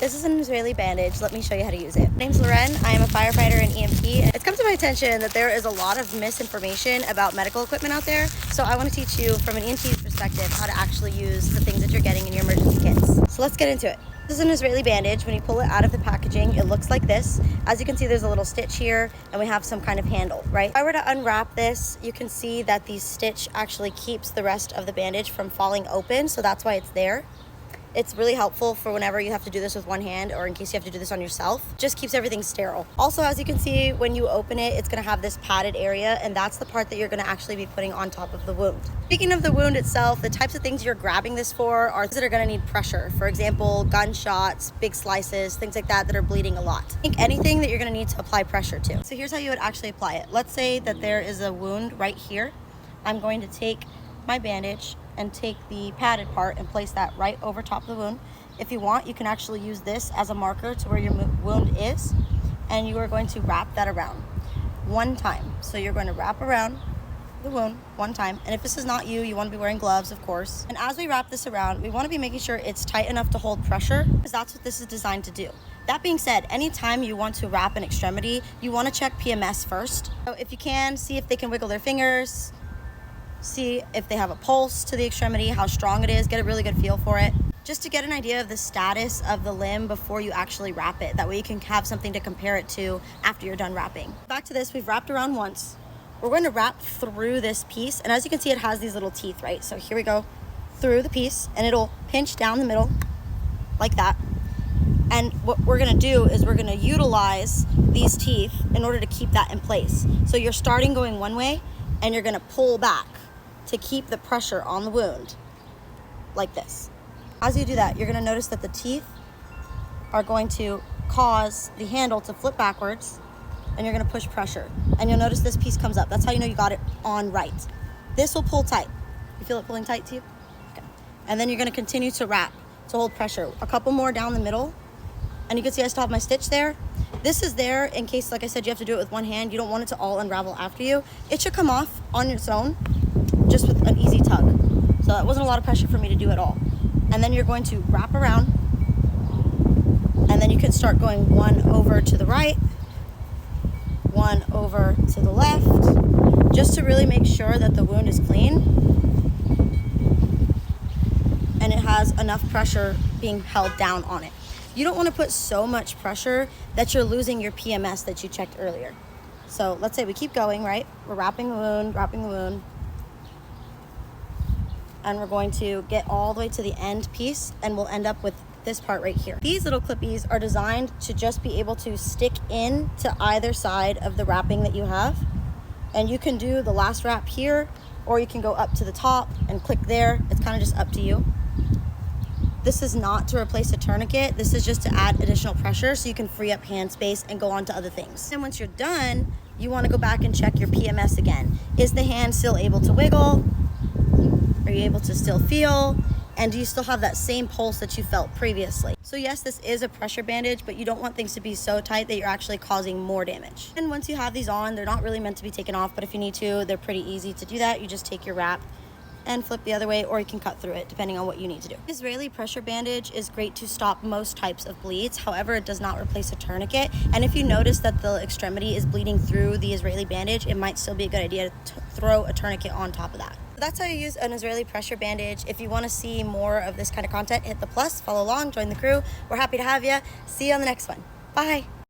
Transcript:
This is an Israeli bandage. Let me show you how to use it. My name's Loren. I am a firefighter and EMT. It's come to my attention that there is a lot of misinformation about medical equipment out there. So I want to teach you from an EMT's perspective how to actually use the things that you're getting in your emergency kits. So let's get into it. This is an Israeli bandage. When you pull it out of the packaging, it looks like this. As you can see, there's a little stitch here and we have some kind of handle, right? If I were to unwrap this, you can see that the stitch actually keeps the rest of the bandage from falling open. So that's why it's there. It's really helpful for whenever you have to do this with one hand or in case you have to do this on yourself. Just keeps everything sterile. Also, as you can see, when you open it, it's gonna have this padded area, and that's the part that you're gonna actually be putting on top of the wound. Speaking of the wound itself, the types of things you're grabbing this for are things that are gonna need pressure. For example, gunshots, big slices, things like that are bleeding a lot. I think anything that you're gonna need to apply pressure to. So here's how you would actually apply it. Let's say that there is a wound right here. I'm going to take my bandage and take the padded part and place that right over top of the wound. If you want, you can actually use this as a marker to where your wound is, and you are going to wrap that around one time. So you're going to wrap around the wound one time, and if this is not you, you want to be wearing gloves, of course. And as we wrap this around, we want to be making sure it's tight enough to hold pressure, because that's what this is designed to do. That being said, anytime you want to wrap an extremity, you want to check PMS first. So if you can, see if they can wiggle their fingers, see if they have a pulse to the extremity, how strong it is, get a really good feel for it, just to get an idea of the status of the limb before you actually wrap it. That way you can have something to compare it to after you're done wrapping. Back to this, we've wrapped around once. We're going to wrap through this piece, and as you can see, it has these little teeth, right? So here we go, through the piece, and it'll pinch down the middle like that. And what we're gonna do is we're gonna utilize these teeth in order to keep that in place. So you're starting going one way, and you're gonna pull back to keep the pressure on the wound, like this. As you do that, you're gonna notice that the teeth are going to cause the handle to flip backwards, and you're gonna push pressure. And you'll notice this piece comes up. That's how you know you got it on right. This will pull tight. You feel it pulling tight to you? Okay. And then you're gonna continue to wrap to hold pressure. A couple more down the middle, and you can see I still have my stitch there. This is there in case, like I said, you have to do it with one hand. You don't want it to all unravel after you. It should come off on its own, just with an easy tug. So that wasn't a lot of pressure for me to do at all. And then you're going to wrap around, and then you can start going one over to the right, one over to the left, just to really make sure that the wound is clean and it has enough pressure being held down on it. You don't want to put so much pressure that you're losing your PMS that you checked earlier. So let's say we keep going, right? We're wrapping the wound, and we're going to get all the way to the end piece, and we'll end up with this part right here. These little clippies are designed to just be able to stick in to either side of the wrapping that you have. And you can do the last wrap here, or you can go up to the top and click there. It's kind of just up to you. This is not to replace a tourniquet. This is just to add additional pressure so you can free up hand space and go on to other things. And once you're done, you want to go back and check your PMS again. Is the hand still able to wiggle? Are you able to still feel? And do you still have that same pulse that you felt previously? So yes, this is a pressure bandage, but you don't want things to be so tight that you're actually causing more damage. And once you have these on, they're not really meant to be taken off, but if you need to, they're pretty easy to do that. You just take your wrap and flip the other way, or you can cut through it depending on what you need to do. Israeli pressure bandage is great to stop most types of bleeds. However, it does not replace a tourniquet. And if you notice that the extremity is bleeding through the Israeli bandage, it might still be a good idea to throw a tourniquet on top of that. That's how you use an Israeli pressure bandage. If you want to see more of this kind of content, hit the plus, follow along, join the crew. We're happy to have you. See you on the next one. Bye.